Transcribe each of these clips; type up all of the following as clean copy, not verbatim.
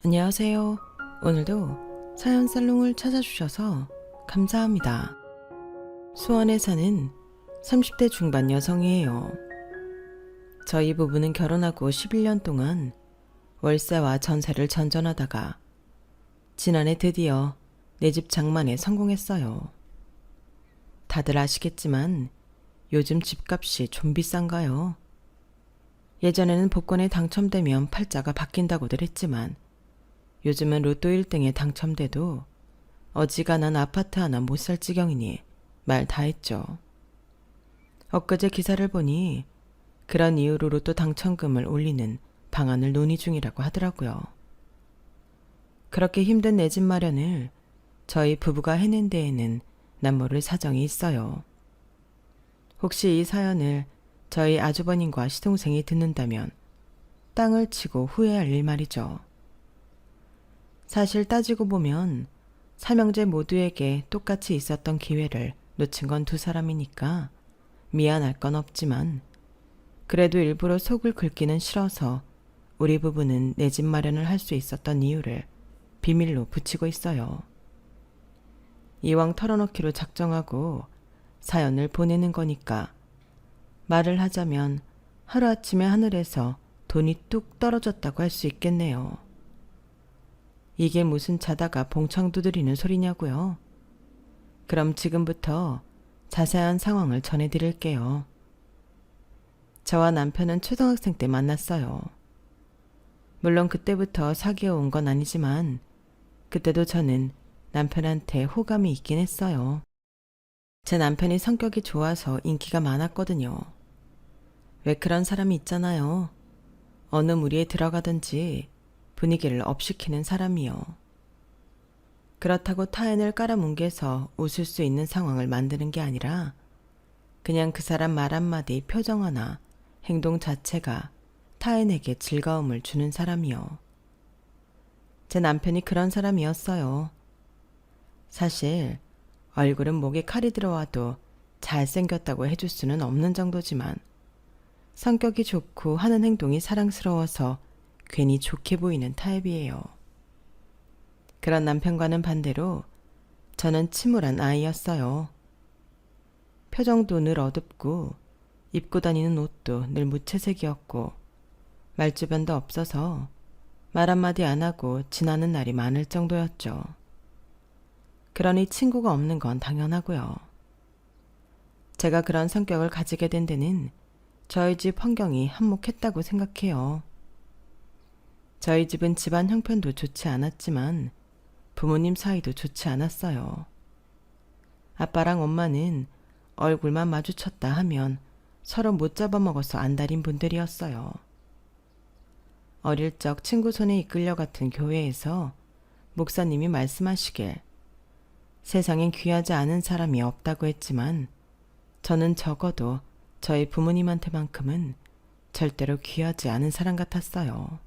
안녕하세요. 오늘도 사연 살롱을 찾아주셔서 감사합니다. 수원에 사는 30대 중반 여성이에요. 저희 부부는 결혼하고 11년 동안 월세와 전세를 전전하다가 지난해 드디어 내 집 장만에 성공했어요. 다들 아시겠지만 요즘 집값이 좀 비싼가요? 예전에는 복권에 당첨되면 팔자가 바뀐다고들 했지만 요즘은 로또 1등에 당첨돼도 어지간한 아파트 하나 못 살 지경이니 말 다 했죠. 엊그제 기사를 보니 그런 이유로 로또 당첨금을 올리는 방안을 논의 중이라고 하더라고요. 그렇게 힘든 내 집 마련을 저희 부부가 해낸 데에는 남모를 사정이 있어요. 혹시 이 사연을 저희 아주버님과 시동생이 듣는다면 땅을 치고 후회할 일 말이죠. 사실 따지고 보면 삼형제 모두에게 똑같이 있었던 기회를 놓친 건 두 사람이니까 미안할 건 없지만 그래도 일부러 속을 긁기는 싫어서 우리 부부는 내 집 마련을 할 수 있었던 이유를 비밀로 붙이고 있어요. 이왕 털어놓기로 작정하고 사연을 보내는 거니까 말을 하자면 하루아침에 하늘에서 돈이 뚝 떨어졌다고 할 수 있겠네요. 이게 무슨 자다가 봉창 두드리는 소리냐고요? 그럼 지금부터 자세한 상황을 전해드릴게요. 저와 남편은 초등학생 때 만났어요. 물론 그때부터 사귀어 온 건 아니지만 그때도 저는 남편한테 호감이 있긴 했어요. 제 남편이 성격이 좋아서 인기가 많았거든요. 왜 그런 사람이 있잖아요. 어느 무리에 들어가든지 분위기를 업시키는 사람이요. 그렇다고 타인을 깔아뭉개서 웃을 수 있는 상황을 만드는 게 아니라 그냥 그 사람 말 한마디, 표정 하나, 행동 자체가 타인에게 즐거움을 주는 사람이요. 제 남편이 그런 사람이었어요. 사실 얼굴은 목에 칼이 들어와도 잘생겼다고 해줄 수는 없는 정도지만 성격이 좋고 하는 행동이 사랑스러워서 괜히 좋게 보이는 타입이에요. 그런 남편과는 반대로 저는 침울한 아이였어요. 표정도 늘 어둡고 입고 다니는 옷도 늘 무채색이었고 말주변도 없어서 말 한마디 안 하고 지나는 날이 많을 정도였죠. 그러니 친구가 없는 건 당연하고요. 제가 그런 성격을 가지게 된 데는 저희 집 환경이 한몫했다고 생각해요. 저희 집은 집안 형편도 좋지 않았지만 부모님 사이도 좋지 않았어요. 아빠랑 엄마는 얼굴만 마주쳤다 하면 서로 못 잡아먹어서 안달인 분들이었어요. 어릴 적 친구 손에 이끌려 갔던 교회에서 목사님이 말씀하시길 세상엔 귀하지 않은 사람이 없다고 했지만 저는 적어도 저희 부모님한테만큼은 절대로 귀하지 않은 사람 같았어요.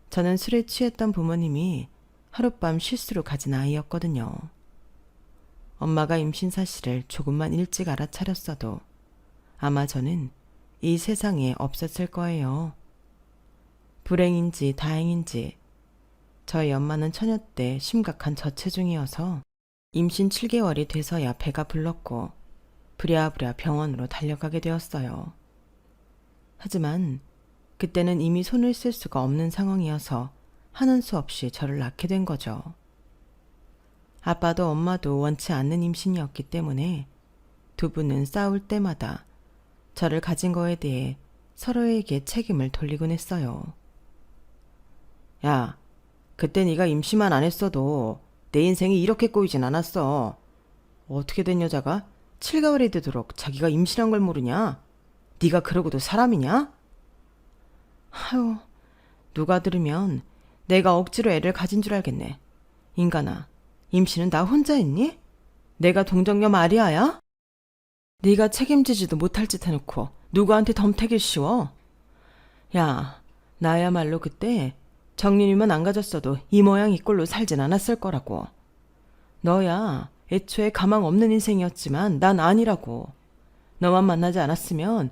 저는 술에 취했던 부모님이 하룻밤 실수로 가진 아이였거든요. 엄마가 임신 사실을 조금만 일찍 알아차렸어도 아마 저는 이 세상에 없었을 거예요. 불행인지 다행인지 저희 엄마는 처녀 때 심각한 저체중이어서 임신 7개월이 돼서야 배가 불렀고 부랴부랴 병원으로 달려가게 되었어요. 하지만 그때는 이미 손을 쓸 수가 없는 상황이어서 하는 수 없이 저를 낳게 된 거죠. 아빠도 엄마도 원치 않는 임신이었기 때문에 두 분은 싸울 때마다 저를 가진 거에 대해 서로에게 책임을 돌리곤 했어요. 야, 그때 네가 임신만 안 했어도 내 인생이 이렇게 꼬이진 않았어. 어떻게 된 여자가 7개월이 되도록 자기가 임신한 걸 모르냐? 네가 그러고도 사람이냐? 아유, 누가 들으면 내가 억지로 애를 가진 줄 알겠네. 인간아, 임신은 나 혼자 했니? 내가 동정녀 마리아야? 네가 책임지지도 못할 짓 해놓고 누구한테 덤태길 씌워? 야, 나야말로 그때 정린이만 안 가졌어도 이 모양 이 꼴로 살진 않았을 거라고. 너야 애초에 가망 없는 인생이었지만 난 아니라고. 너만 만나지 않았으면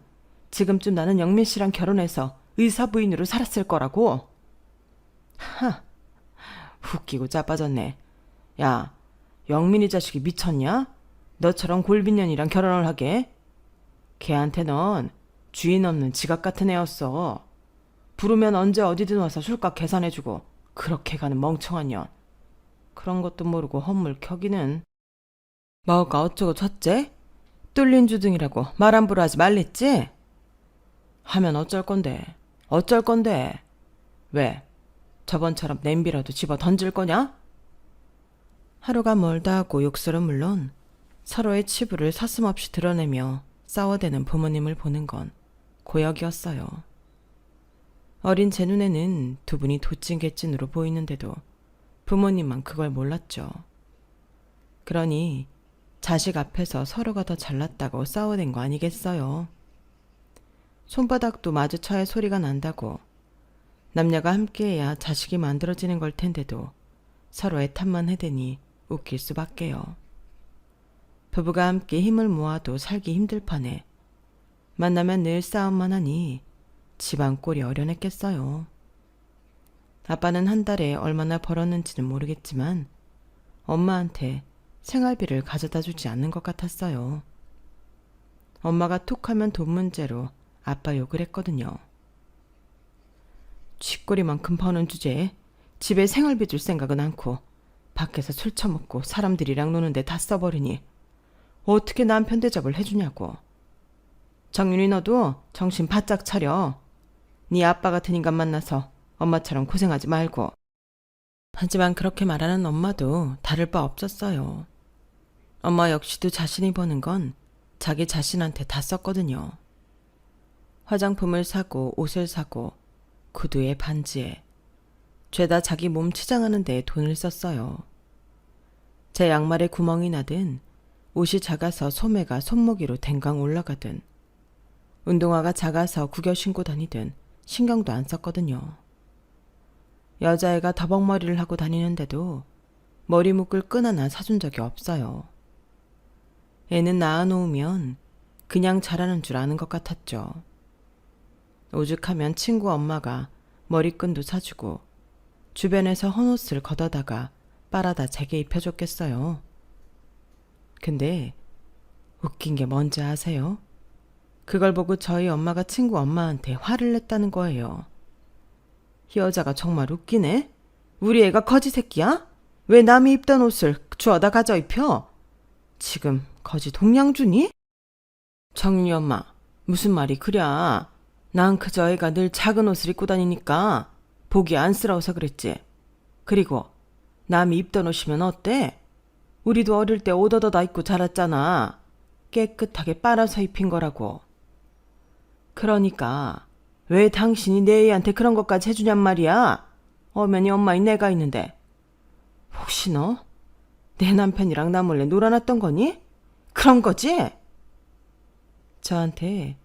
지금쯤 나는 영민 씨랑 결혼해서 의사 부인으로 살았을 거라고. 웃기고 자빠졌네. 야, 영민이 자식이 미쳤냐? 너처럼 골빈년이랑 결혼을 하게? 걔한테 넌 주인 없는 지각 같은 애였어. 부르면 언제 어디든 와서 술값 계산해주고 그렇게 가는 멍청한 년. 그런 것도 모르고 헛물 켜기는. 뭐가 어쩌고 저째? 뚫린 주둥이라고 말 함부로 하지 말랬지? 하면 어쩔 건데? 어쩔 건데? 왜? 저번처럼 냄비라도 집어 던질 거냐? 하루가 멀다 하고 욕설은 물론 서로의 치부를 서슴없이 드러내며 싸워대는 부모님을 보는 건 고역이었어요. 어린 제 눈에는 두 분이 도찐개찐으로 보이는데도 부모님만 그걸 몰랐죠. 그러니 자식 앞에서 서로가 더 잘났다고 싸워댄 거 아니겠어요. 손바닥도 마주쳐야 소리가 난다고 남녀가 함께해야 자식이 만들어지는 걸 텐데도 서로의 탓만 해대니 웃길 수밖에요. 부부가 함께 힘을 모아도 살기 힘들 판에 만나면 늘 싸움만 하니 집안 꼴이 어련했겠어요. 아빠는 한 달에 얼마나 벌었는지는 모르겠지만 엄마한테 생활비를 가져다 주지 않는 것 같았어요. 엄마가 툭 하면 돈 문제로 아빠 욕을 했거든요. 쥐꼬리만큼 버는 주제에 집에 생활비 줄 생각은 않고 밖에서 술 처먹고 사람들이랑 노는데 다 써버리니 어떻게 남편 대접을 해주냐고. 정윤이 너도 정신 바짝 차려. 네 아빠 같은 인간 만나서 엄마처럼 고생하지 말고. 하지만 그렇게 말하는 엄마도 다를 바 없었어요. 엄마 역시도 자신이 버는 건 자기 자신한테 다 썼거든요. 화장품을 사고 옷을 사고 구두에 반지에 죄다 자기 몸 치장하는 데 돈을 썼어요. 제 양말에 구멍이 나든 옷이 작아서 소매가 손목이로 댕강 올라가든 운동화가 작아서 구겨 신고 다니든 신경도 안 썼거든요. 여자애가 더벅머리를 하고 다니는데도 머리 묶을 끈 하나 사준 적이 없어요. 애는 낳아놓으면 그냥 자라는 줄 아는 것 같았죠. 오죽하면 친구 엄마가 머리끈도 사주고 주변에서 헌옷을 걷어다가 빨아다 제게 입혀줬겠어요. 근데 웃긴 게 뭔지 아세요? 그걸 보고 저희 엄마가 친구 엄마한테 화를 냈다는 거예요. 이 여자가 정말 웃기네? 우리 애가 거지 새끼야? 왜 남이 입던 옷을 주워다 가져 입혀? 지금 거지 동양주니? 정윤이 엄마, 무슨 말이 그랴. 난 그저 애가 늘 작은 옷을 입고 다니니까 보기 안쓰러워서 그랬지. 그리고 남이 입던 옷이면 어때? 우리도 어릴 때 옷 얻어다 입고 자랐잖아. 깨끗하게 빨아서 입힌 거라고. 그러니까 왜 당신이 내 애한테 그런 것까지 해주냔 말이야. 어머니 엄마인 내가 있는데. 혹시 너 내 남편이랑 나 몰래 놀아놨던 거니? 그런 거지? 저한테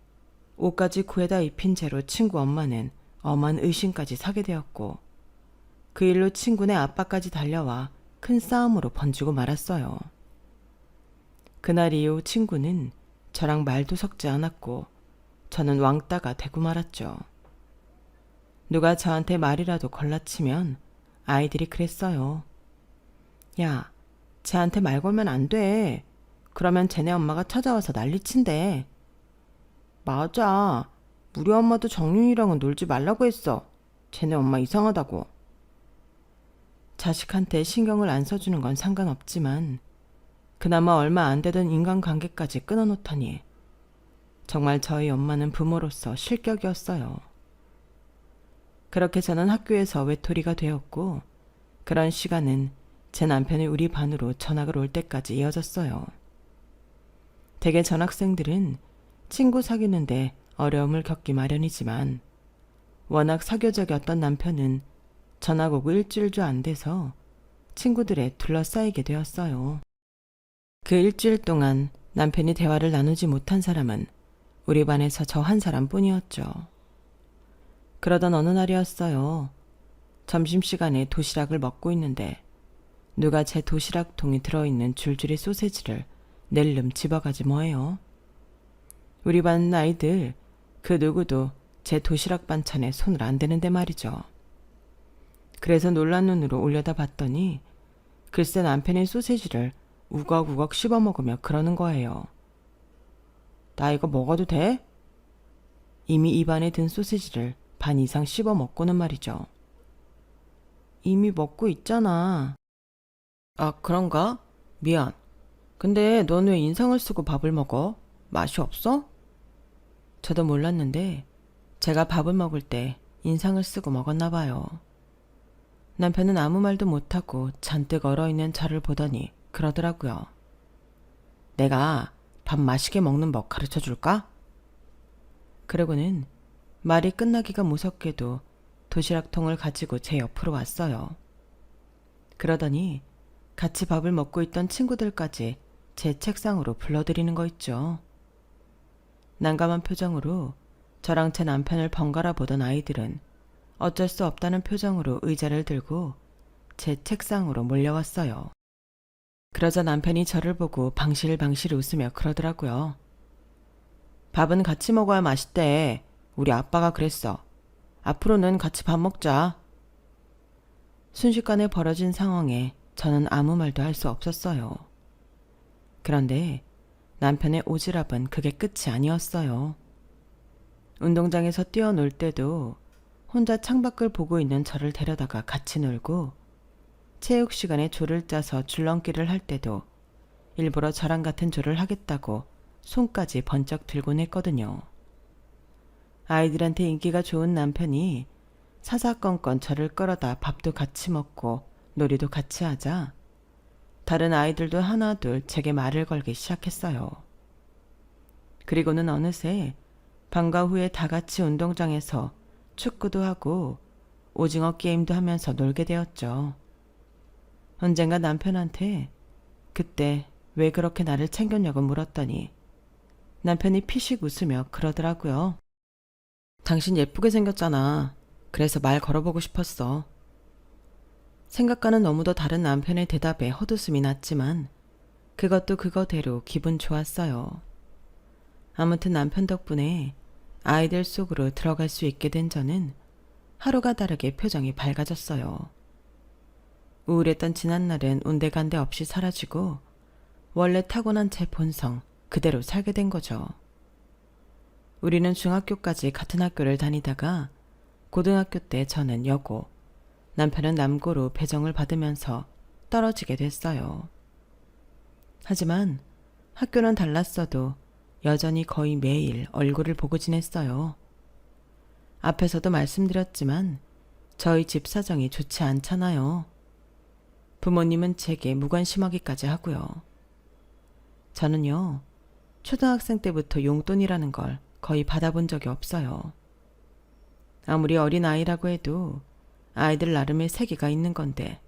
옷까지 구해다 입힌 채로 친구 엄마는 엄한 의심까지 사게 되었고 그 일로 친구네 아빠까지 달려와 큰 싸움으로 번지고 말았어요. 그날 이후 친구는 저랑 말도 섞지 않았고 저는 왕따가 되고 말았죠. 누가 저한테 말이라도 걸라치면 아이들이 그랬어요. 야, 쟤한테 말 걸면 안 돼. 그러면 쟤네 엄마가 찾아와서 난리친대. 맞아. 우리 엄마도 정윤이랑은 놀지 말라고 했어. 쟤네 엄마 이상하다고. 자식한테 신경을 안 써주는 건 상관없지만 그나마 얼마 안 되던 인간관계까지 끊어놓다니 정말 저희 엄마는 부모로서 실격이었어요. 그렇게 저는 학교에서 외톨이가 되었고 그런 시간은 제 남편이 우리 반으로 전학을 올 때까지 이어졌어요. 대개 전학생들은 친구 사귀는데 어려움을 겪기 마련이지만 워낙 사교적이었던 남편은 전학 오고 일주일도 안 돼서 친구들에 둘러싸이게 되었어요. 그 일주일 동안 남편이 대화를 나누지 못한 사람은 우리 반에서 저 한 사람뿐이었죠. 그러던 어느 날이었어요. 점심시간에 도시락을 먹고 있는데 누가 제 도시락통에 들어있는 줄줄이 소세지를 낼름 집어가지 뭐예요. 우리 반 아이들 그 누구도 제 도시락 반찬에 손을 안 대는데 말이죠. 그래서 놀란 눈으로 올려다 봤더니 글쎄 남편이 소세지를 우걱우걱 씹어먹으며 그러는 거예요. 나 이거 먹어도 돼? 이미 입안에 든 소세지를 반 이상 씹어먹고는 말이죠. 이미 먹고 있잖아. 아, 그런가? 미안. 근데 넌 왜 인상을 쓰고 밥을 먹어? 맛이 없어? 저도 몰랐는데 제가 밥을 먹을 때 인상을 쓰고 먹었나 봐요. 남편은 아무 말도 못하고 잔뜩 얼어있는 저를 보더니 그러더라고요. 내가 밥 맛있게 먹는 법 가르쳐 줄까? 그러고는 말이 끝나기가 무섭게도 도시락통을 가지고 제 옆으로 왔어요. 그러더니 같이 밥을 먹고 있던 친구들까지 제 책상으로 불러들이는 거 있죠. 난감한 표정으로 저랑 제 남편을 번갈아 보던 아이들은 어쩔 수 없다는 표정으로 의자를 들고 제 책상으로 몰려왔어요. 그러자 남편이 저를 보고 방실방실 웃으며 그러더라고요. 밥은 같이 먹어야 맛있대. 우리 아빠가 그랬어. 앞으로는 같이 밥 먹자. 순식간에 벌어진 상황에 저는 아무 말도 할 수 없었어요. 그런데 남편의 오지랖은 그게 끝이 아니었어요. 운동장에서 뛰어놀 때도 혼자 창밖을 보고 있는 저를 데려다가 같이 놀고, 체육 시간에 조를 짜서 줄넘기를 할 때도 일부러 저랑 같은 조를 하겠다고 손까지 번쩍 들곤 했거든요. 아이들한테 인기가 좋은 남편이 사사건건 저를 끌어다 밥도 같이 먹고 놀이도 같이 하자 다른 아이들도 하나둘 제게 말을 걸기 시작했어요. 그리고는 어느새 방과 후에 다 같이 운동장에서 축구도 하고 오징어 게임도 하면서 놀게 되었죠. 언젠가 남편한테 그때 왜 그렇게 나를 챙겼냐고 물었더니 남편이 피식 웃으며 그러더라고요. 당신 예쁘게 생겼잖아. 그래서 말 걸어보고 싶었어. 생각과는 너무도 다른 남편의 대답에 헛웃음이 났지만 그것도 그거대로 기분 좋았어요. 아무튼 남편 덕분에 아이들 속으로 들어갈 수 있게 된 저는 하루가 다르게 표정이 밝아졌어요. 우울했던 지난날은 온데간데 없이 사라지고 원래 타고난 제 본성 그대로 살게 된 거죠. 우리는 중학교까지 같은 학교를 다니다가 고등학교 때 저는 여고, 남편은 남고로 배정을 받으면서 떨어지게 됐어요. 하지만 학교는 달랐어도 여전히 거의 매일 얼굴을 보고 지냈어요. 앞에서도 말씀드렸지만 저희 집 사정이 좋지 않잖아요. 부모님은 제게 무관심하기까지 하고요. 저는요, 초등학생 때부터 용돈이라는 걸 거의 받아본 적이 없어요. 아무리 어린 아이라고 해도 아이들 나름의 세계가 있는 건데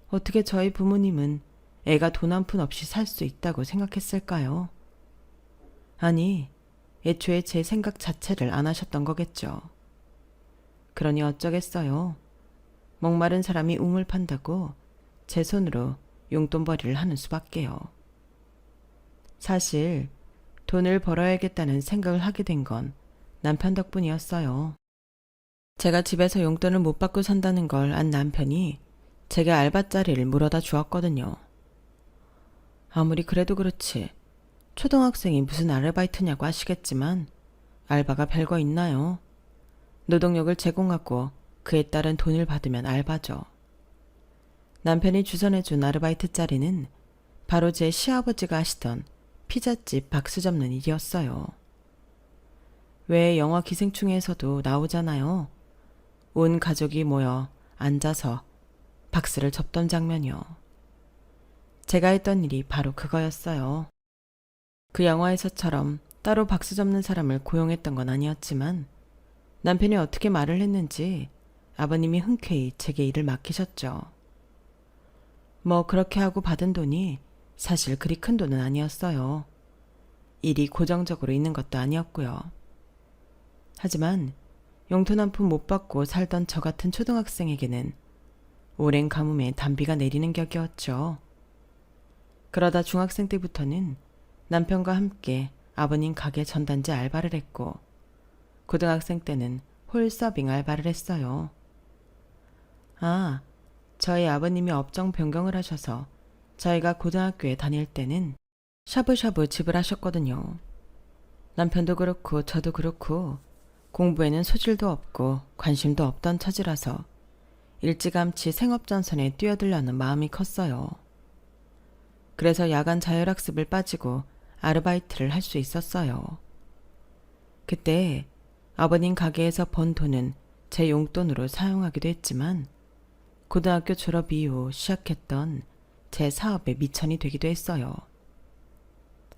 어떻게 저희 부모님은 애가 돈 한 푼 없이 살 수 있다고 생각했을까요? 아니, 애초에 제 생각 자체를 안 하셨던 거겠죠. 그러니 어쩌겠어요. 목마른 사람이 우물 판다고 제 손으로 용돈벌이를 하는 수밖에요. 사실 돈을 벌어야겠다는 생각을 하게 된 건 남편 덕분이었어요. 제가 집에서 용돈을 못 받고 산다는 걸 안 남편이 제게 알바자리를 물어다 주었거든요. 아무리 그래도 그렇지 초등학생이 무슨 아르바이트냐고 하시겠지만 알바가 별거 있나요? 노동력을 제공하고 그에 따른 돈을 받으면 알바죠. 남편이 주선해준 아르바이트 자리는 바로 제 시아버지가 하시던 피자집 박스 접는 일이었어요. 왜 영화 기생충에서도 나오잖아요. 온 가족이 모여 앉아서 박스를 접던 장면이요. 제가 했던 일이 바로 그거였어요. 그 영화에서처럼 따로 박스 접는 사람을 고용했던 건 아니었지만 남편이 어떻게 말을 했는지 아버님이 흔쾌히 제게 일을 맡기셨죠. 뭐 그렇게 하고 받은 돈이 사실 그리 큰 돈은 아니었어요. 일이 고정적으로 있는 것도 아니었고요. 하지만 용돈 한 푼 못 받고 살던 저 같은 초등학생에게는 오랜 가뭄에 단비가 내리는 격이었죠. 그러다 중학생 때부터는 남편과 함께 아버님 가게 전단지 알바를 했고 고등학생 때는 홀서빙 알바를 했어요. 아, 저희 아버님이 업종 변경을 하셔서 저희가 고등학교에 다닐 때는 샤브샤브 집을 하셨거든요. 남편도 그렇고 저도 그렇고 공부에는 소질도 없고 관심도 없던 처지라서 일찌감치 생업전선에 뛰어들려는 마음이 컸어요. 그래서 야간 자율학습을 빠지고 아르바이트를 할 수 있었어요. 그때 아버님 가게에서 번 돈은 제 용돈으로 사용하기도 했지만 고등학교 졸업 이후 시작했던 제 사업의 미천이 되기도 했어요.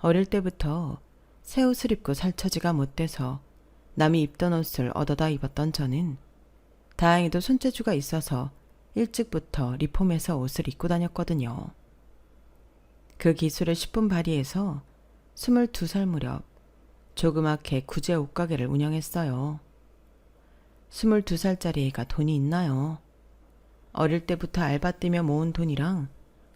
어릴 때부터 새 옷을 입고 살 처지가 못 돼서 남이 입던 옷을 얻어다 입었던 저는 다행히도 손재주가 있어서 일찍부터 리폼해서 옷을 입고 다녔거든요. 그 기술을 10분 발휘해서 22살 무렵 조그맣게 구제 옷가게를 운영했어요. 22살짜리 애가 돈이 있나요? 어릴 때부터 알바 뛰며 모은 돈이랑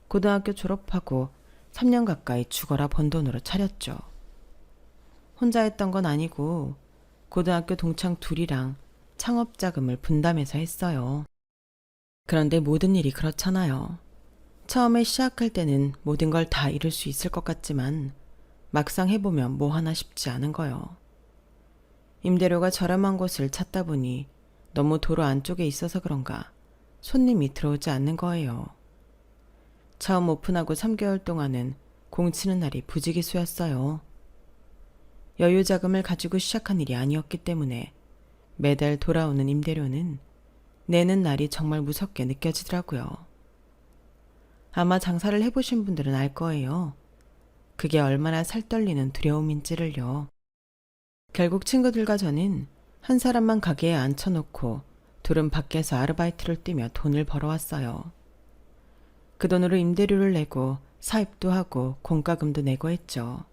고등학교 졸업하고 3년 가까이 죽어라 번 돈으로 차렸죠. 혼자 했던 건 아니고 고등학교 동창 둘이랑 창업 자금을 분담해서 했어요. 그런데 모든 일이 그렇잖아요. 처음에 시작할 때는 모든 걸 다 이룰 수 있을 것 같지만 막상 해보면 뭐 하나 쉽지 않은 거요. 임대료가 저렴한 곳을 찾다 보니 너무 도로 안쪽에 있어서 그런가 손님이 들어오지 않는 거예요. 처음 오픈하고 3개월 동안은 공치는 날이 부지기수였어요. 여유 자금을 가지고 시작한 일이 아니었기 때문에 매달 돌아오는 임대료는 내는 날이 정말 무섭게 느껴지더라고요. 아마 장사를 해보신 분들은 알 거예요. 그게 얼마나 살떨리는 두려움인지를요. 결국 친구들과 저는 한 사람만 가게에 앉혀놓고 둘은 밖에서 아르바이트를 뛰며 돈을 벌어왔어요. 그 돈으로 임대료를 내고 사입도 하고 공과금도 내고 했죠.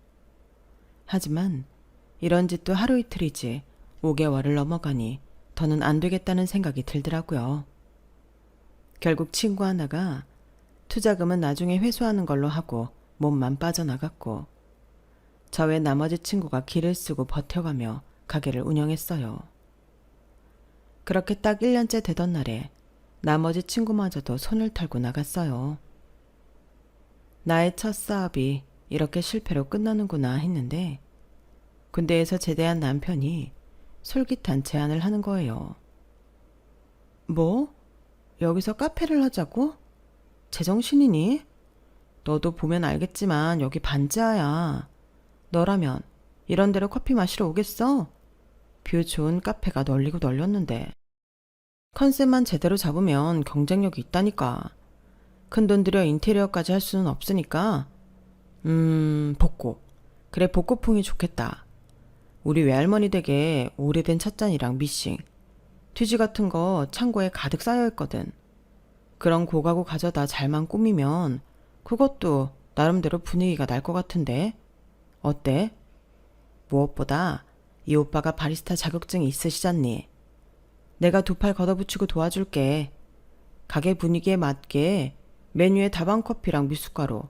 하지만 이런 짓도 하루 이틀이지 5개월을 넘어가니 더는 안 되겠다는 생각이 들더라고요. 결국 친구 하나가 투자금은 나중에 회수하는 걸로 하고 몸만 빠져나갔고 저 외 나머지 친구가 길을 쓰고 버텨가며 가게를 운영했어요. 그렇게 딱 1년째 되던 날에 나머지 친구마저도 손을 털고 나갔어요. 나의 첫 사업이 이렇게 실패로 끝나는구나 했는데 군대에서 제대한 남편이 솔깃한 제안을 하는 거예요. 뭐? 여기서 카페를 하자고? 제정신이니? 너도 보면 알겠지만 여기 반지하야. 너라면 이런 데로 커피 마시러 오겠어? 뷰 좋은 카페가 널리고 널렸는데. 컨셉만 제대로 잡으면 경쟁력이 있다니까. 큰돈 들여 인테리어까지 할 수는 없으니까. 복고. 그래, 복고풍이 좋겠다. 우리 외할머니 댁에 오래된 찻잔이랑 미싱, 휴지 같은 거 창고에 가득 쌓여있거든. 그런 고가구 가져다 잘만 꾸미면 그것도 나름대로 분위기가 날 것 같은데. 어때? 무엇보다 이 오빠가 바리스타 자격증이 있으시잖니. 내가 두 팔 걷어붙이고 도와줄게. 가게 분위기에 맞게 메뉴에 다방커피랑 미숫가루,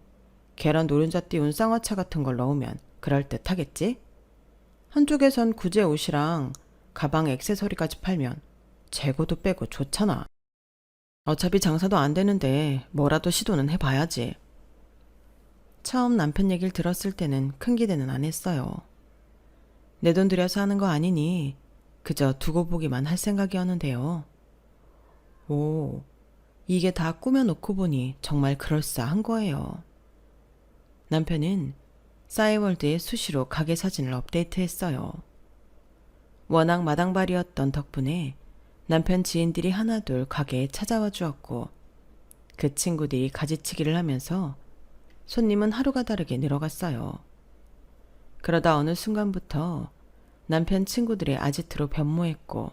계란 노른자 띄운 쌍화차 같은 걸 넣으면 그럴듯하겠지? 한쪽에선 구제 옷이랑 가방 액세서리까지 팔면 재고도 빼고 좋잖아. 어차피 장사도 안 되는데 뭐라도 시도는 해봐야지. 처음 남편 얘기를 들었을 때는 큰 기대는 안 했어요. 내 돈 들여서 하는 거 아니니 그저 두고 보기만 할 생각이었는데요. 오, 이게 다 꾸며놓고 보니 정말 그럴싸한 거예요. 남편은 싸이월드에 수시로 가게 사진을 업데이트했어요. 워낙 마당발이었던 덕분에 남편 지인들이 하나둘 가게에 찾아와 주었고 그 친구들이 가지치기를 하면서 손님은 하루가 다르게 늘어갔어요. 그러다 어느 순간부터 남편 친구들의 아지트로 변모했고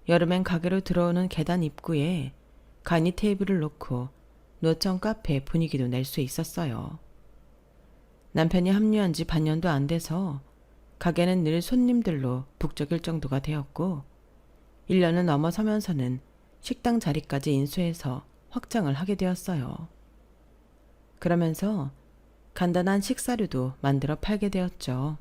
여름엔 가게로 들어오는 계단 입구에 간이 테이블을 놓고 노천 카페 분위기도 낼 수 있었어요. 남편이 합류한 지 반년도 안 돼서 가게는 늘 손님들로 북적일 정도가 되었고 1년을 넘어서면서는 식당 자리까지 인수해서 확장을 하게 되었어요. 그러면서 간단한 식사류도 만들어 팔게 되었죠.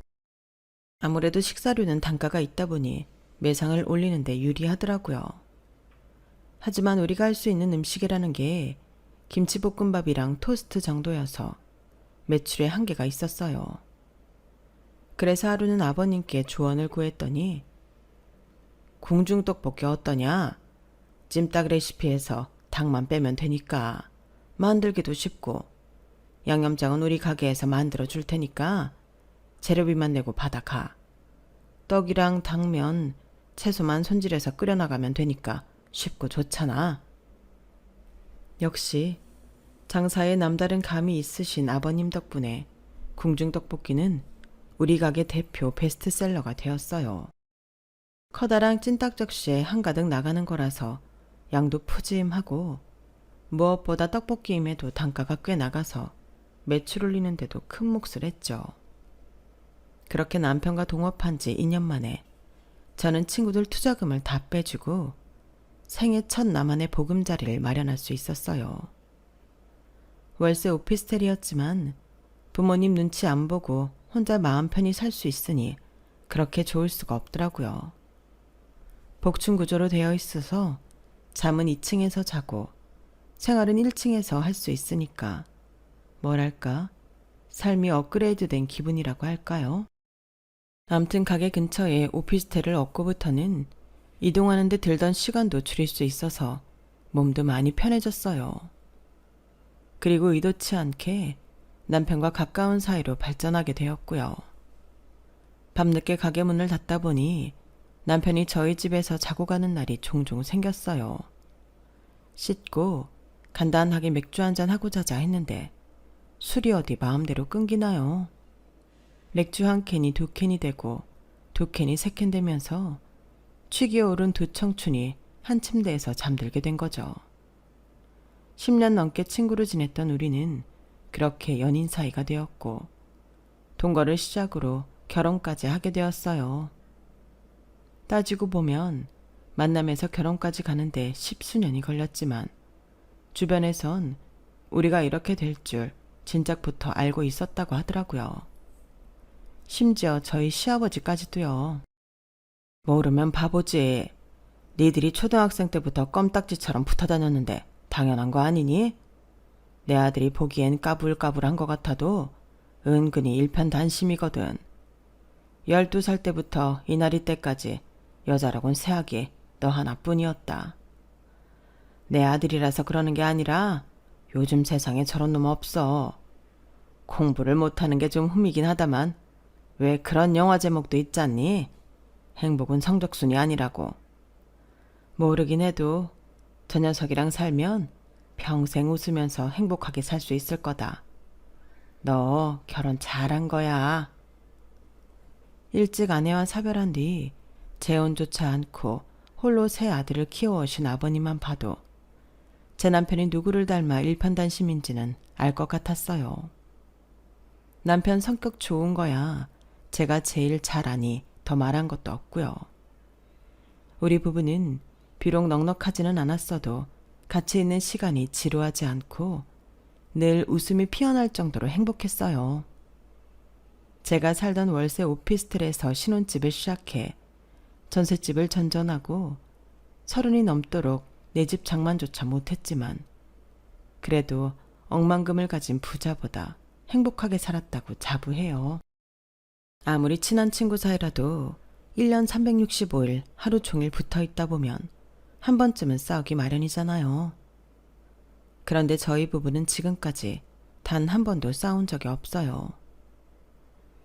아무래도 식사류는 단가가 있다 보니 매상을 올리는 데 유리하더라고요. 하지만 우리가 할 수 있는 음식이라는 게 김치볶음밥이랑 토스트 정도여서 매출에 한계가 있었어요. 그래서 하루는 아버님께 조언을 구했더니 궁중떡볶이 어떠냐? 찜닭 레시피에서 닭만 빼면 되니까 만들기도 쉽고 양념장은 우리 가게에서 만들어 줄 테니까 재료비만 내고 받아가. 떡이랑 당면, 채소만 손질해서 끓여나가면 되니까 쉽고 좋잖아. 역시 장사에 남다른 감이 있으신 아버님 덕분에 궁중떡볶이는 우리 가게 대표 베스트셀러가 되었어요. 커다란 찐딱 접시에 한가득 나가는 거라서 양도 푸짐하고 무엇보다 떡볶이임에도 단가가 꽤 나가서 매출 올리는데도 큰 몫을 했죠. 그렇게 남편과 동업한 지 2년 만에 저는 친구들 투자금을 다 빼주고 생애 첫 나만의 보금자리를 마련할 수 있었어요. 월세 오피스텔이었지만 부모님 눈치 안 보고 혼자 마음 편히 살 수 있으니 그렇게 좋을 수가 없더라고요. 복층 구조로 되어 있어서 잠은 2층에서 자고 생활은 1층에서 할 수 있으니까 뭐랄까 삶이 업그레이드된 기분이라고 할까요? 암튼 가게 근처에 오피스텔을 얻고부터는 이동하는 데 들던 시간도 줄일 수 있어서 몸도 많이 편해졌어요. 그리고 의도치 않게 남편과 가까운 사이로 발전하게 되었고요. 밤늦게 가게 문을 닫다 보니 남편이 저희 집에서 자고 가는 날이 종종 생겼어요. 씻고 간단하게 맥주 한잔 하고 자자 했는데 술이 어디 마음대로 끊기나요? 맥주 한 캔이 2캔이 되고 2캔이 3캔 되면서 취기에 오른 두 청춘이 한 침대에서 잠들게 된 거죠. 10년 넘게 친구로 지냈던 우리는 그렇게 연인 사이가 되었고 동거를 시작으로 결혼까지 하게 되었어요. 따지고 보면 만남에서 결혼까지 가는데 10수년이 걸렸지만 주변에선 우리가 이렇게 될 줄 진작부터 알고 있었다고 하더라고요. 심지어 저희 시아버지까지도요. 모르면 바보지. 니들이 초등학생 때부터 껌딱지처럼 붙어 다녔는데 당연한 거 아니니? 내 아들이 보기엔 까불까불한 것 같아도 은근히 일편단심이거든. 12살 때부터 이날이 때까지 여자라곤 새하기 너 하나뿐이었다. 내 아들이라서 그러는 게 아니라 요즘 세상에 저런 놈 없어. 공부를 못하는 게 좀 흠이긴 하다만 왜 그런 영화 제목도 있잖니? 행복은 성적순이 아니라고. 모르긴 해도 저 녀석이랑 살면 평생 웃으면서 행복하게 살 수 있을 거다. 너 결혼 잘한 거야. 일찍 아내와 사별한 뒤 재혼조차 않고 홀로 새 아들을 키워오신 아버님만 봐도 제 남편이 누구를 닮아 일편단심인지는 알 것 같았어요. 남편 성격 좋은 거야 제가 제일 잘 아니 더 말한 것도 없고요. 우리 부부는 비록 넉넉하지는 않았어도 같이 있는 시간이 지루하지 않고 늘 웃음이 피어날 정도로 행복했어요. 제가 살던 월세 오피스텔에서 신혼집을 시작해 전셋집을 전전하고 30이 넘도록 내 집 장만조차 못했지만 그래도 억만금을 가진 부자보다 행복하게 살았다고 자부해요. 아무리 친한 친구 사이라도 1년 365일 하루 종일 붙어 있다 보면 한 번쯤은 싸우기 마련이잖아요. 그런데 저희 부부는 지금까지 단 한 번도 싸운 적이 없어요.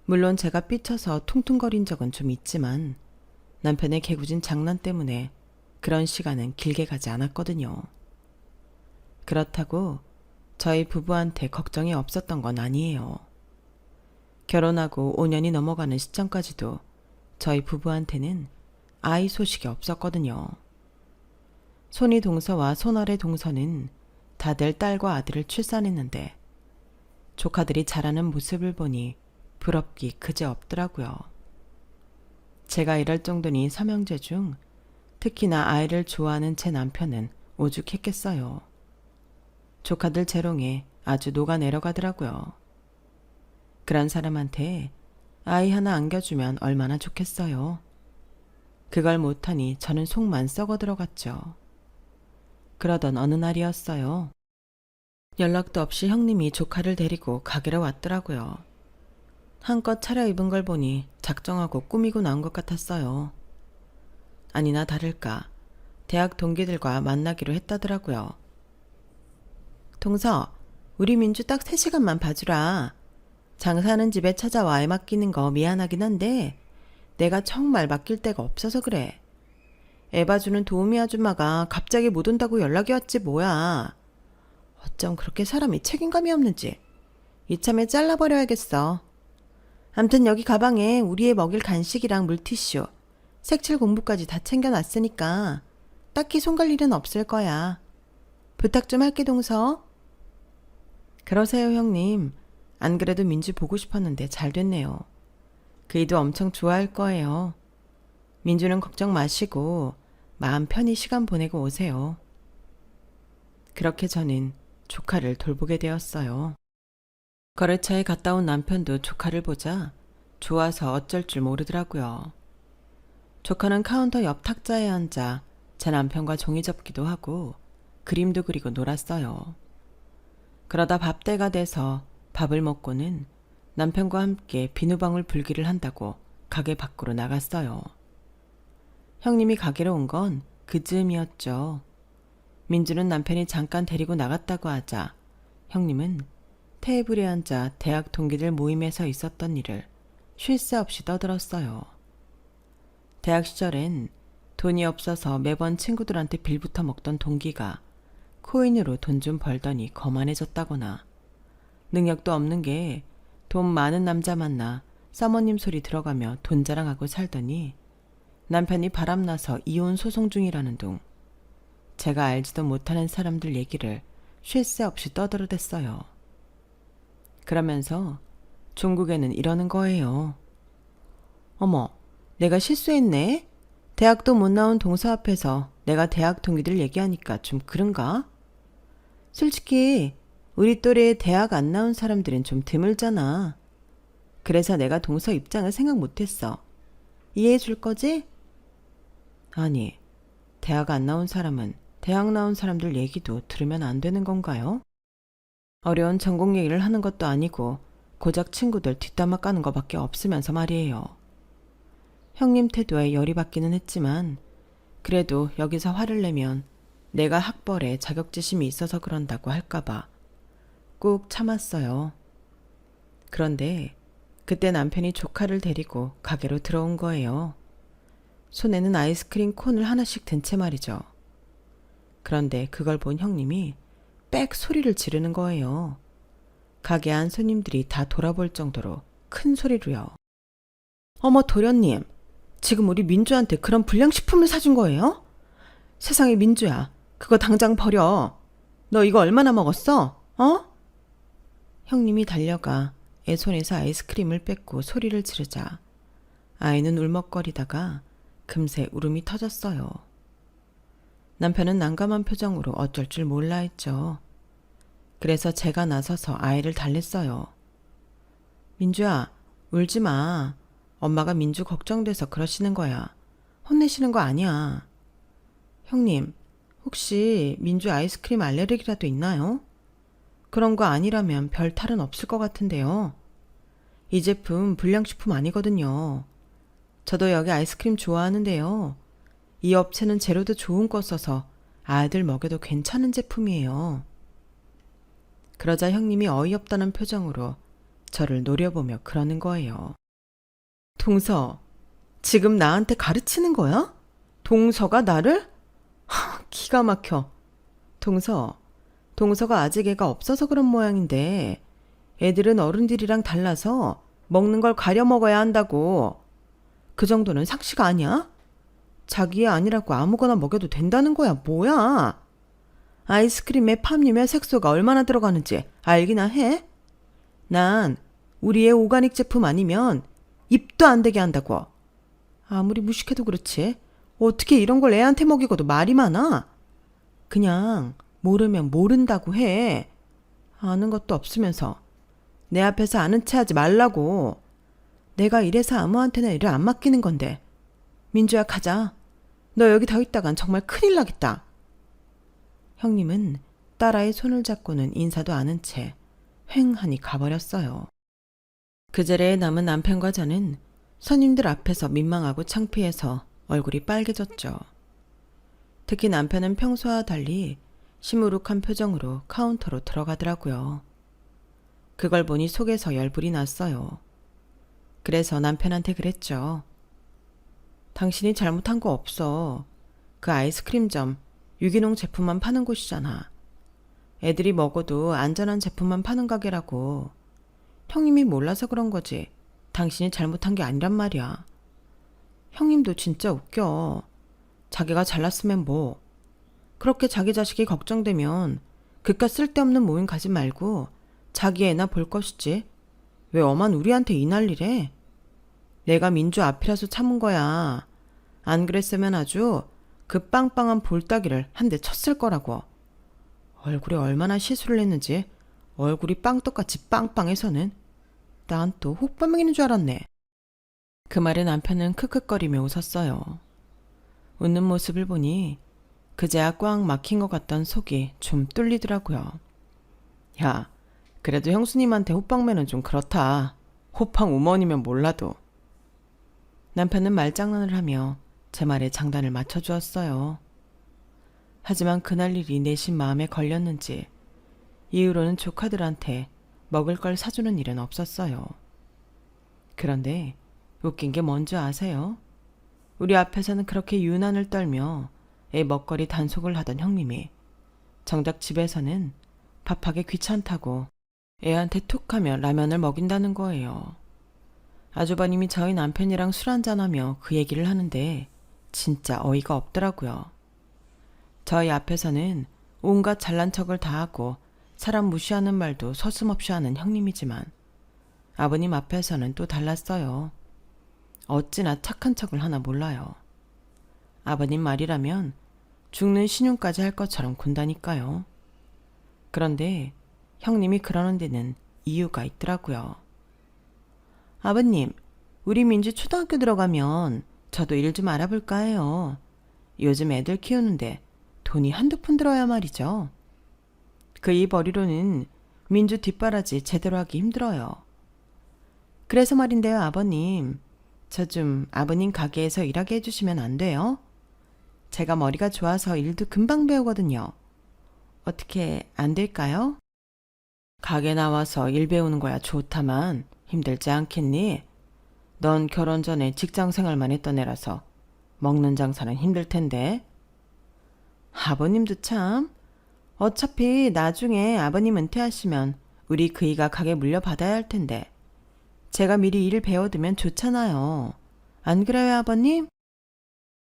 물론 제가 삐쳐서 퉁퉁거린 적은 좀 있지만 남편의 개구진 장난 때문에 그런 시간은 길게 가지 않았거든요. 그렇다고 저희 부부한테 걱정이 없었던 건 아니에요. 결혼하고 5년이 넘어가는 시점까지도 저희 부부한테는 아이 소식이 없었거든요. 손이 동서와 손아래 동서는 다들 딸과 아들을 출산했는데 조카들이 자라는 모습을 보니 부럽기 그지없더라고요. 제가 이럴 정도니 삼형제 중 특히나 아이를 좋아하는 제 남편은 오죽했겠어요. 조카들 재롱에 아주 녹아내려가더라고요. 그런 사람한테 아이 하나 안겨주면 얼마나 좋겠어요. 그걸 못하니 저는 속만 썩어 들어갔죠. 그러던 어느 날이었어요. 연락도 없이 형님이 조카를 데리고 가게로 왔더라고요. 한껏 차려입은 걸 보니 작정하고 꾸미고 나온 것 같았어요. 아니나 다를까 대학 동기들과 만나기로 했다더라고요. 동서, 우리 민주 딱 3시간만 봐주라. 장사하는 집에 찾아와 애 맡기는 거 미안하긴 한데 내가 정말 맡길 데가 없어서 그래. 애 봐주는 도우미 아줌마가 갑자기 못 온다고 연락이 왔지 뭐야. 어쩜 그렇게 사람이 책임감이 없는지 이참에 잘라버려야겠어. 암튼 여기 가방에 우리 애 먹일 간식이랑 물티슈, 색칠 공부까지 다 챙겨놨으니까 딱히 손 갈 일은 없을 거야. 부탁 좀 할게 동서. 그러세요 형님. 안 그래도 민주 보고 싶었는데 잘 됐네요. 그이도 엄청 좋아할 거예요. 민주는 걱정 마시고 마음 편히 시간 보내고 오세요. 그렇게 저는 조카를 돌보게 되었어요. 거래처에 갔다 온 남편도 조카를 보자 좋아서 어쩔 줄 모르더라고요. 조카는 카운터 옆 탁자에 앉아 제 남편과 종이 접기도 하고 그림도 그리고 놀았어요. 그러다 밥때가 돼서 밥을 먹고는 남편과 함께 비누방울 불기를 한다고 가게 밖으로 나갔어요. 형님이 가게로 온 건 그즈음이었죠. 민주는 남편이 잠깐 데리고 나갔다고 하자 형님은 테이블에 앉아 대학 동기들 모임에서 있었던 일을 쉴 새 없이 떠들었어요. 대학 시절엔 돈이 없어서 매번 친구들한테 빌부터 먹던 동기가 코인으로 돈 좀 벌더니 거만해졌다거나 능력도 없는 게 돈 많은 남자 만나 사모님 소리 들어가며 돈 자랑하고 살더니 남편이 바람나서 이혼 소송 중이라는 둥 제가 알지도 못하는 사람들 얘기를 쉴 새 없이 떠들어댔어요. 그러면서 종국에는 이러는 거예요. 어머, 내가 실수했네? 대학도 못 나온 동서 앞에서 내가 대학 동기들 얘기하니까 좀 그런가? 솔직히 우리 또래에 대학 안 나온 사람들은 좀 드물잖아. 그래서 내가 동서 입장을 생각 못했어. 이해해 줄 거지? 아니, 대학 안 나온 사람은 대학 나온 사람들 얘기도 들으면 안 되는 건가요? 어려운 전공 얘기를 하는 것도 아니고 고작 친구들 뒷담화 까는 것밖에 없으면서 말이에요. 형님 태도에 열이 받기는 했지만 그래도 여기서 화를 내면 내가 학벌에 자격지심이 있어서 그런다고 할까봐 꾹 참았어요. 그런데 그때 남편이 조카를 데리고 가게로 들어온 거예요. 손에는 아이스크림 콘을 하나씩 든 채 말이죠. 그런데 그걸 본 형님이 빽 소리를 지르는 거예요. 가게 안 손님들이 다 돌아볼 정도로 큰 소리로요. 어머 도련님, 지금 우리 민주한테 그런 불량식품을 사준 거예요? 세상에 민주야, 그거 당장 버려. 너 이거 얼마나 먹었어? 어? 형님이 달려가 애 손에서 아이스크림을 뺏고 소리를 지르자 아이는 울먹거리다가 금세 울음이 터졌어요. 남편은 난감한 표정으로 어쩔 줄 몰라 했죠. 그래서 제가 나서서 아이를 달랬어요. 민주야, 울지 마. 엄마가 민주 걱정돼서 그러시는 거야. 혼내시는 거 아니야. 형님, 혹시 민주 아이스크림 알레르기라도 있나요? 그런 거 아니라면 별 탈은 없을 것 같은데요. 이 제품 불량식품 아니거든요. 저도 여기 아이스크림 좋아하는데요. 이 업체는 재료도 좋은 거 써서 아이들 먹여도 괜찮은 제품이에요. 그러자 형님이 어이없다는 표정으로 저를 노려보며 그러는 거예요. 동서, 지금 나한테 가르치는 거야? 동서가 나를? 기가 막혀. 동서가 아직 애가 없어서 그런 모양인데 애들은 어른들이랑 달라서 먹는 걸 가려 먹어야 한다고. 그 정도는 상식 아니야? 자기 애 아니라고 아무거나 먹여도 된다는 거야 뭐야? 아이스크림에 팜유며 색소가 얼마나 들어가는지 알기나 해? 난 우리 애 오가닉 제품 아니면 입도 안 대게 한다고. 아무리 무식해도 그렇지 어떻게 이런 걸 애한테 먹이고도 말이 많아? 그냥 모르면 모른다고 해. 아는 것도 없으면서 내 앞에서 아는 체 하지 말라고. 내가 이래서 아무한테나 일을 안 맡기는 건데. 민주야 가자. 너 여기 더 있다간 정말 큰일 나겠다. 형님은 딸아이 손을 잡고는 인사도 안 한 채 휑하니 가버렸어요. 그 자리에 남은 남편과 저는 손님들 앞에서 민망하고 창피해서 얼굴이 빨개졌죠. 특히 남편은 평소와 달리 시무룩한 표정으로 카운터로 들어가더라고요. 그걸 보니 속에서 열불이 났어요. 그래서 남편한테 그랬죠. 당신이 잘못한 거 없어. 그 아이스크림점 유기농 제품만 파는 곳이잖아. 애들이 먹어도 안전한 제품만 파는 가게라고. 형님이 몰라서 그런 거지. 당신이 잘못한 게 아니란 말이야. 형님도 진짜 웃겨. 자기가 잘났으면 뭐. 그렇게 자기 자식이 걱정되면 그깟 쓸데없는 모임 가지 말고 자기 애나 볼 것이지. 왜 엄한 우리한테 이 난리래? 내가 민주 앞이라서 참은 거야. 안 그랬으면 아주 그 빵빵한 볼따기를 한 대 쳤을 거라고. 얼굴에 얼마나 시술을 했는지 얼굴이 빵떡같이 빵빵해서는 난 또 혹반맹이는 줄 알았네. 그 말에 남편은 크크거리며 웃었어요. 웃는 모습을 보니 그제야 꽉 막힌 것 같던 속이 좀 뚫리더라고요. 야, 그래도 형수님한테 호빵매는 좀 그렇다. 호빵 우먼이면 몰라도. 남편은 말장난을 하며 제 말에 장단을 맞춰주었어요. 하지만 그날 일이 내심 마음에 걸렸는지 이후로는 조카들한테 먹을 걸 사주는 일은 없었어요. 그런데 웃긴 게 뭔지 아세요? 우리 앞에서는 그렇게 유난을 떨며 애 먹거리 단속을 하던 형님이 정작 집에서는 밥하기 귀찮다고 애한테 툭하며 라면을 먹인다는 거예요. 아주버님이 저희 남편이랑 술 한잔하며 그 얘기를 하는데 진짜 어이가 없더라고요. 저희 앞에서는 온갖 잘난 척을 다 하고 사람 무시하는 말도 서슴없이 하는 형님이지만 아버님 앞에서는 또 달랐어요. 어찌나 착한 척을 하나 몰라요. 아버님 말이라면 죽는 신용까지 할 것처럼 군다니까요. 그런데 형님이 그러는 데는 이유가 있더라고요. 아버님, 우리 민주 초등학교 들어가면 저도 일 좀 알아볼까 해요. 요즘 애들 키우는데 돈이 한두 푼 들어야 말이죠. 그 입어리로는 민주 뒷바라지 제대로 하기 힘들어요. 그래서 말인데요, 아버님. 저 좀 아버님 가게에서 일하게 해주시면 안 돼요? 제가 머리가 좋아서 일도 금방 배우거든요. 어떻게 안 될까요? 가게 나와서 일 배우는 거야 좋다만 힘들지 않겠니? 넌 결혼 전에 직장 생활만 했던 애라서 먹는 장사는 힘들 텐데. 아버님도 참. 어차피 나중에 아버님 은퇴하시면 우리 그이가 가게 물려받아야 할 텐데 제가 미리 일을 배워두면 좋잖아요. 안 그래요, 아버님?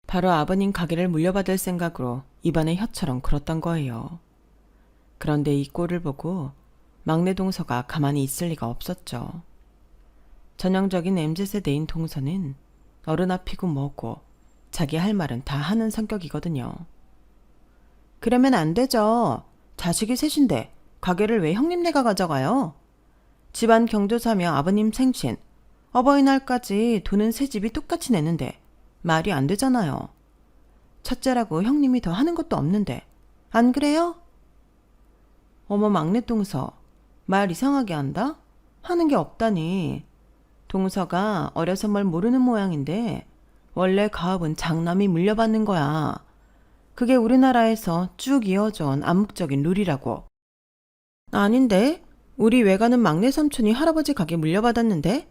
바로 아버님 가게를 물려받을 생각으로 입안에 혀처럼 굴었던 거예요. 그런데 이 꼴을 보고 막내 동서가 가만히 있을 리가 없었죠. 전형적인 MZ세대인 동서는 어른 앞이고 뭐고 자기 할 말은 다 하는 성격이거든요. 그러면 안 되죠. 자식이 셋인데 가게를 왜 형님네가 가져가요? 집안 경조사며 아버님 생신, 어버이날까지 돈은 새 집이 똑같이 내는데 말이 안 되잖아요. 첫째라고 형님이 더 하는 것도 없는데 안 그래요? 어머 막내 동서, 말 이상하게 한다? 하는 게 없다니. 동서가 어려서 뭘 모르는 모양인데 원래 가업은 장남이 물려받는 거야. 그게 우리나라에서 쭉 이어져 온 암묵적인 룰이라고. 아닌데? 우리 외가는 막내 삼촌이 할아버지 가게 물려받았는데?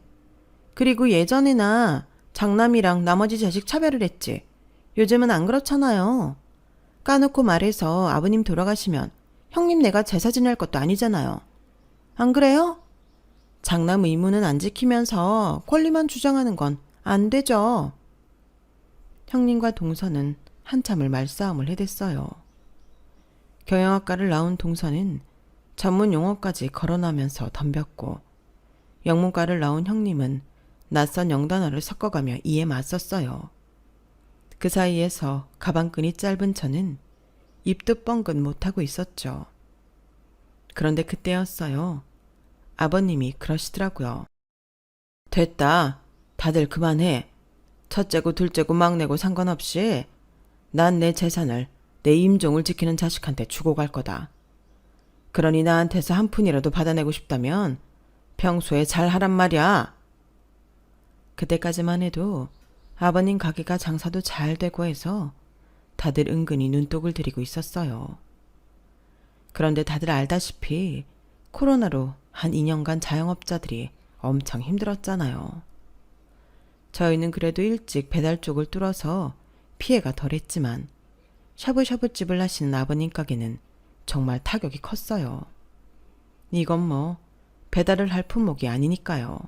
그리고 예전에나 장남이랑 나머지 자식 차별을 했지. 요즘은 안 그렇잖아요. 까놓고 말해서 아버님 돌아가시면 형님 내가 제사 지낼 것도 아니잖아요. 안 그래요? 장남 의무는 안 지키면서 권리만 주장하는 건 안 되죠. 형님과 동서는 한참을 말싸움을 해댔어요. 경영학과를 나온 동서는 전문 용어까지 거론하면서 덤볐고 영문과를 나온 형님은 낯선 영단어를 섞어가며 이에 맞섰어요. 그 사이에서 가방끈이 짧은 저는 입도 뻥긋 못하고 있었죠. 그런데 그때였어요. 아버님이 그러시더라고요. 됐다. 다들 그만해. 첫째고 둘째고 막내고 상관없이 난 내 재산을 내 임종을 지키는 자식한테 주고 갈 거다. 그러니 나한테서 한 푼이라도 받아내고 싶다면 평소에 잘 하란 말이야. 그때까지만 해도 아버님 가게가 장사도 잘 되고 해서 다들 은근히 눈독을 들이고 있었어요. 그런데 다들 알다시피 코로나로 한 2년간 자영업자들이 엄청 힘들었잖아요. 저희는 그래도 일찍 배달 쪽을 뚫어서 피해가 덜했지만 샤브샤브집을 하시는 아버님 가게는 정말 타격이 컸어요. 이건 뭐 배달을 할 품목이 아니니까요.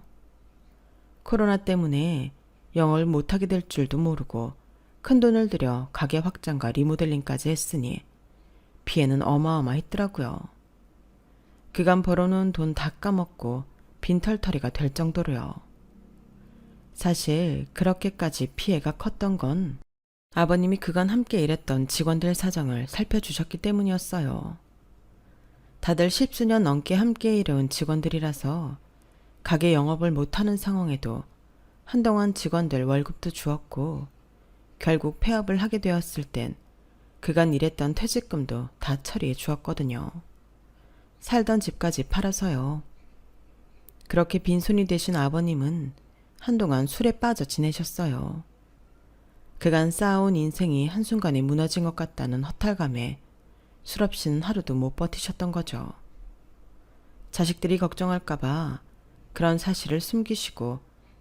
코로나 때문에 영업을 못하게 될 줄도 모르고 큰돈을 들여 가게 확장과 리모델링까지 했으니 피해는 어마어마했더라고요. 그간 벌어놓은 돈 다 까먹고 빈털터리가 될 정도로요. 사실 그렇게까지 피해가 컸던 건 아버님이 그간 함께 일했던 직원들 사정을 살펴주셨기 때문이었어요. 다들 10수년 넘게 함께 일해온 직원들이라서 가게 영업을 못하는 상황에도 한동안 직원들 월급도 주었고 결국 폐업을 하게 되었을 땐 그간 일했던 퇴직금도 다 처리해 주었거든요. 살던 집까지 팔아서요. 그렇게 빈손이 되신 아버님은 한동안 술에 빠져 지내셨어요. 그간 쌓아온 인생이 한순간에 무너진 것 같다는 허탈감에 술 없이는 하루도 못 버티셨던 거죠. 자식들이 걱정할까봐 그런 사실을 숨기시고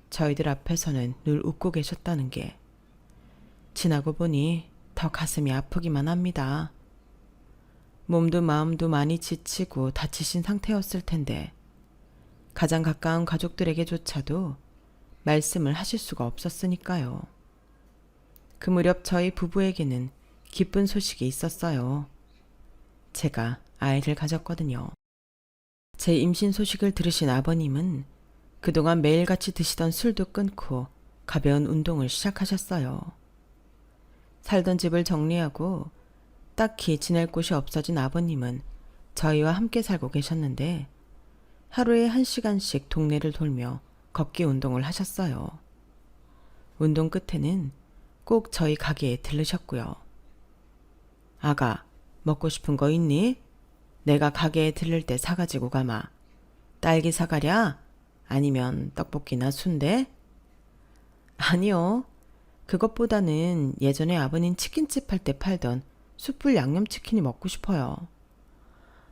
저희들 앞에서는 늘 웃고 계셨다는 게 지나고 보니 더 가슴이 아프기만 합니다. 몸도 마음도 많이 지치고 다치신 상태였을 텐데 가장 가까운 가족들에게조차도 말씀을 하실 수가 없었으니까요. 그 무렵 저희 부부에게는 기쁜 소식이 있었어요. 제가 아이를 가졌거든요. 제 임신 소식을 들으신 아버님은 그동안 매일같이 드시던 술도 끊고 가벼운 운동을 시작하셨어요. 살던 집을 정리하고 딱히 지낼 곳이 없어진 아버님은 저희와 함께 살고 계셨는데 하루에 1시간씩 동네를 돌며 걷기 운동을 하셨어요. 운동 끝에는 꼭 저희 가게에 들르셨고요. 아가, 먹고 싶은 거 있니? 내가 가게에 들를 때 사가지고 가마. 딸기 사가랴? 아니면 떡볶이나 순대? 아니요. 그것보다는 예전에 아버님 치킨집 할 때 팔던 숯불 양념치킨이 먹고 싶어요.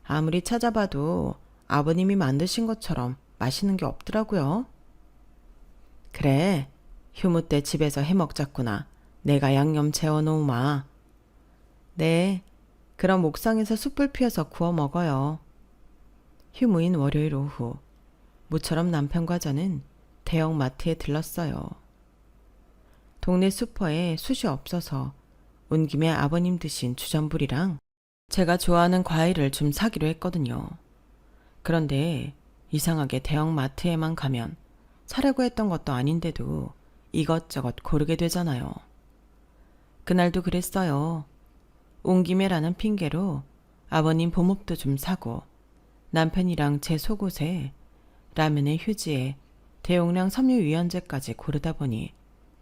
아무리 찾아봐도 아버님이 만드신 것처럼 맛있는 게 없더라고요. 그래, 휴무 때 집에서 해먹자꾸나. 내가 양념 재워놓으마. 네, 그럼 옥상에서 숯불 피워서 구워 먹어요. 휴무인 월요일 오후, 모처럼 남편과 저는 대형 마트에 들렀어요. 동네 슈퍼에 숯이 없어서 온 김에 아버님 드신 주전부리랑 제가 좋아하는 과일을 좀 사기로 했거든요. 그런데 이상하게 대형 마트에만 가면 사려고 했던 것도 아닌데도 이것저것 고르게 되잖아요. 그날도 그랬어요. 온 김에라는 핑계로 아버님 봄옷도 좀 사고 남편이랑 제 속옷에 라면에 휴지에 대용량 섬유유연제까지 고르다 보니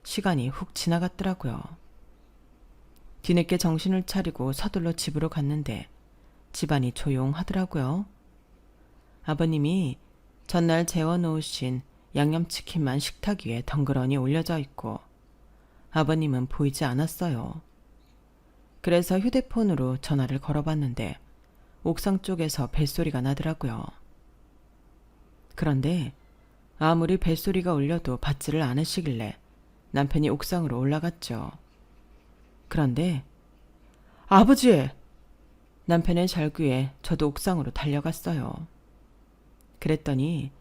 시간이 훅 지나갔더라고요. 뒤늦게 정신을 차리고 서둘러 집으로 갔는데 집안이 조용하더라고요. 아버님이 전날 재워놓으신 양념치킨만 식탁 위에 덩그러니 올려져 있고 아버님은 보이지 않았어요. 그래서 휴대폰으로 전화를 걸어봤는데 옥상 쪽에서 벨소리가 나더라고요. 그런데 아무리 벨소리가 울려도 받지를 않으시길래 남편이 옥상으로 올라갔죠. 그런데 아버지! 남편의 절규에 저도 옥상으로 달려갔어요. 그랬더니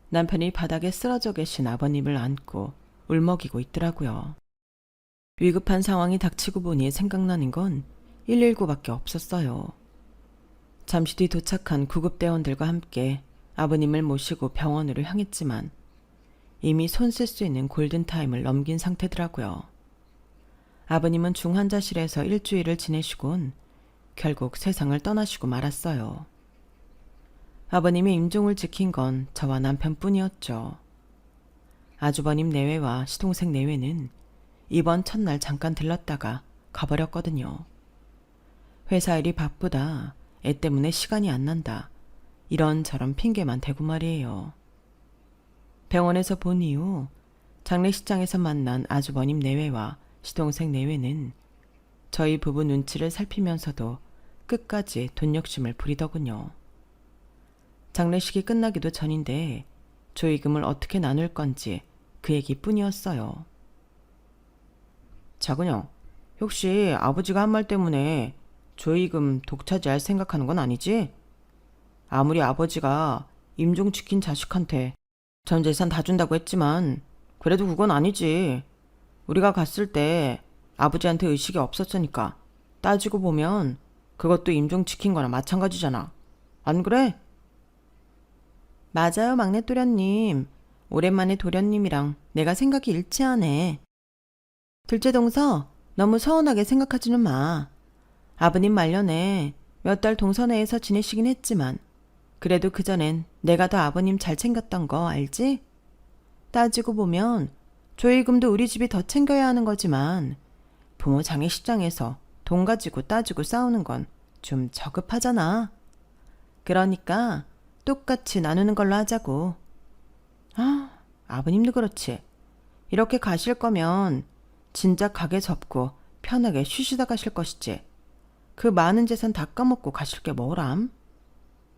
남편이 바닥에 쓰러져 계신 아버님을 안고 울먹이고 있더라고요. 위급한 상황이 닥치고 보니 생각나는 건 119밖에 없었어요. 잠시 뒤 도착한 구급대원들과 함께 아버님을 모시고 병원으로 향했지만 이미 손 쓸 수 있는 골든타임을 넘긴 상태더라고요. 아버님은 중환자실에서 일주일을 지내시곤 결국 세상을 떠나시고 말았어요. 아버님의 임종을 지킨 건 저와 남편뿐이었죠. 아주버님 내외와 시동생 내외는 이번 첫날 잠깐 들렀다가 가버렸거든요. 회사 일이 바쁘다. 애 때문에 시간이 안 난다. 이런저런 핑계만 대고 말이에요. 병원에서 본 이후 장례식장에서 만난 아주버님 내외와 시동생 내외는 저희 부부 눈치를 살피면서도 끝까지 돈 욕심을 부리더군요. 장례식이 끝나기도 전인데 조의금을 어떻게 나눌 건지 그 얘기뿐이었어요. 자근영, 혹시 아버지가 한 말 때문에 조의금 독차지할 생각하는 건 아니지? 아무리 아버지가 임종 지킨 자식한테 전 재산 다 준다고 했지만 그래도 그건 아니지. 우리가 갔을 때 아버지한테 의식이 없었으니까 따지고 보면 그것도 임종 지킨 거나 마찬가지잖아. 안 그래? 맞아요, 막내 도련님. 오랜만에 도련님이랑 내가 생각이 일치하네. 둘째 동서, 너무 서운하게 생각하지는 마. 아버님 말년에 몇 달 동서내에서 지내시긴 했지만 그래도 그전엔 내가 더 아버님 잘 챙겼던 거 알지? 따지고 보면 조의금도 우리 집이 더 챙겨야 하는 거지만 부모 장례식장에서 돈 가지고 따지고 싸우는 건 좀 저급하잖아. 그러니까 똑같이 나누는 걸로 하자고. 아, 아버님도 그렇지. 이렇게 가실 거면 진작 가게 접고 편하게 쉬시다 가실 것이지. 그 많은 재산 다 까먹고 가실 게 뭐람?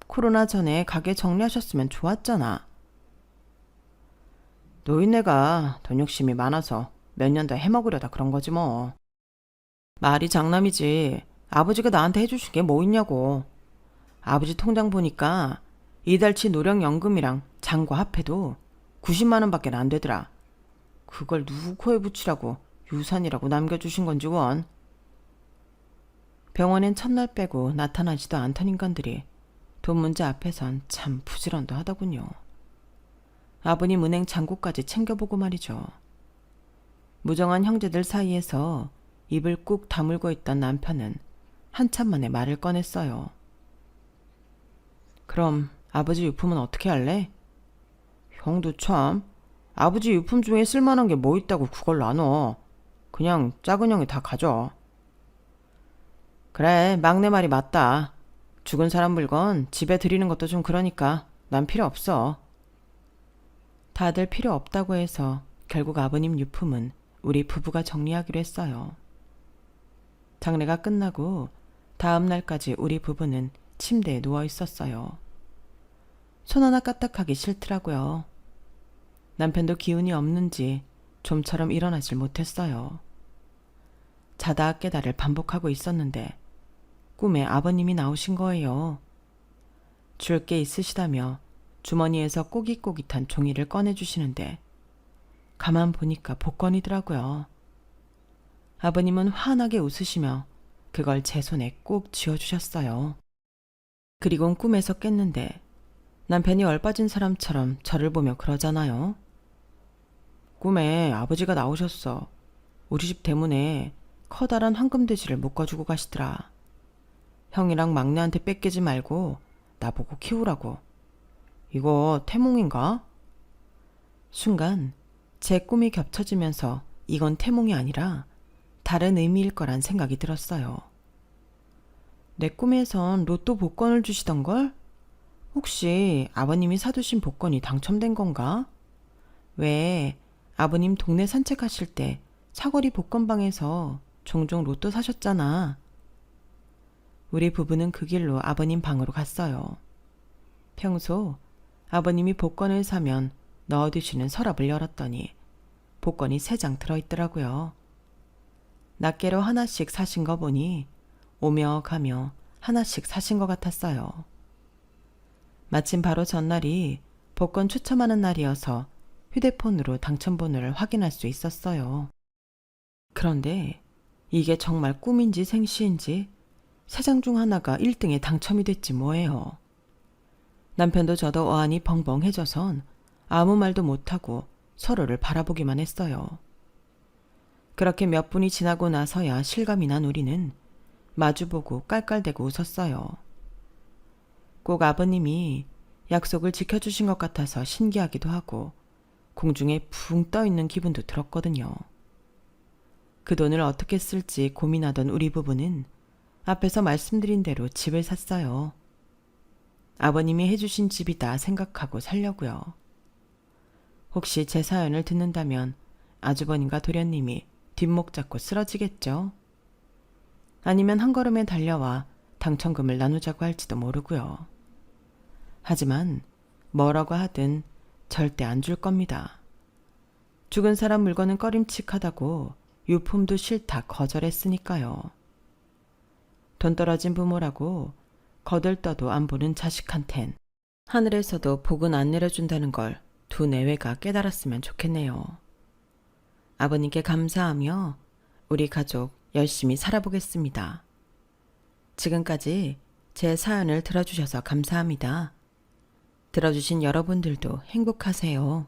코로나 전에 가게 정리하셨으면 좋았잖아. 노인네가 돈 욕심이 많아서 몇 년 더 해먹으려다 그런 거지 뭐. 말이 장남이지. 아버지가 나한테 해주신 게 뭐 있냐고. 아버지 통장 보니까 이달치 노령연금이랑 장과 합해도 90만 원밖에 안 되더라. 그걸 누구 코에 붙이라고 유산이라고 남겨주신 건지 원. 병원엔 첫날 빼고 나타나지도 않던 인간들이 돈 문제 앞에선 참 부지런도 하더군요. 아버님 은행 잔고까지 챙겨보고 말이죠. 무정한 형제들 사이에서 입을 꾹 다물고 있던 남편은 한참 만에 말을 꺼냈어요. 그럼 아버지 유품은 어떻게 할래? 형도 참, 아버지 유품 중에 쓸만한 게 뭐 있다고 그걸 나눠. 그냥 작은 형이 다 가져. 그래, 막내 말이 맞다. 죽은 사람 물건 집에 들이는 것도 좀 그러니까 난 필요 없어. 다들 필요 없다고 해서 결국 아버님 유품은 우리 부부가 정리하기로 했어요. 장례가 끝나고 다음 날까지 우리 부부는 침대에 누워 있었어요. 손 하나 까딱하기 싫더라고요. 남편도 기운이 없는지 좀처럼 일어나질 못했어요. 자다 깨다를 반복하고 있었는데 꿈에 아버님이 나오신 거예요. 줄 게 있으시다며 주머니에서 꼬깃꼬깃한 종이를 꺼내주시는데 가만 보니까 복권이더라고요. 아버님은 환하게 웃으시며 그걸 제 손에 꼭 쥐어주셨어요. 그리곤 꿈에서 깼는데 남편이 얼빠진 사람처럼 저를 보며 그러잖아요. 꿈에 아버지가 나오셨어. 우리 집 대문에 커다란 황금돼지를 묶어주고 가시더라. 형이랑 막내한테 뺏기지 말고 나보고 키우라고. 이거 태몽인가? 순간 제 꿈이 겹쳐지면서 이건 태몽이 아니라 다른 의미일 거란 생각이 들었어요. 내 꿈에선 로또 복권을 주시던걸? 혹시 아버님이 사두신 복권이 당첨된 건가? 왜 아버님 동네 산책하실 때 사거리 복권방에서 종종 로또 사셨잖아. 우리 부부는 그 길로 아버님 방으로 갔어요. 평소 아버님이 복권을 사면 넣어두시는 서랍을 열었더니 복권이 3장 들어있더라고요. 낱개로 하나씩 사신 거 보니 오며 가며 하나씩 사신 것 같았어요. 마침 바로 전날이 복권 추첨하는 날이어서 휴대폰으로 당첨번호를 확인할 수 있었어요. 그런데 이게 정말 꿈인지 생시인지 3장 중 하나가 1등에 당첨이 됐지 뭐예요. 남편도 저도 어안이 벙벙해져선 아무 말도 못하고 서로를 바라보기만 했어요. 그렇게 몇 분이 지나고 나서야 실감이 난 우리는 마주보고 깔깔대고 웃었어요. 꼭 아버님이 약속을 지켜주신 것 같아서 신기하기도 하고 공중에 붕 떠있는 기분도 들었거든요. 그 돈을 어떻게 쓸지 고민하던 우리 부부는 앞에서 말씀드린 대로 집을 샀어요. 아버님이 해주신 집이다 생각하고 살려고요. 혹시 제 사연을 듣는다면 아주버님과 도련님이 뒷목 잡고 쓰러지겠죠? 아니면 한 걸음에 달려와 당첨금을 나누자고 할지도 모르고요. 하지만 뭐라고 하든 절대 안 줄 겁니다. 죽은 사람 물건은 꺼림칙하다고 유품도 싫다 거절했으니까요. 돈 떨어진 부모라고 거들떠도 안 보는 자식한텐 하늘에서도 복은 안 내려준다는 걸 두 내외가 깨달았으면 좋겠네요. 아버님께 감사하며 우리 가족 열심히 살아보겠습니다. 지금까지 제 사연을 들어주셔서 감사합니다. 들어주신 여러분들도 행복하세요.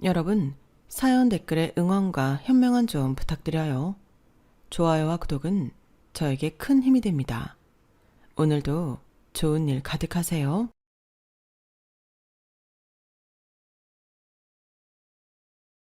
여러분, 사연 댓글에 응원과 현명한 조언 부탁드려요. 좋아요와 구독은 저에게 큰 힘이 됩니다. 오늘도 좋은 일 가득하세요.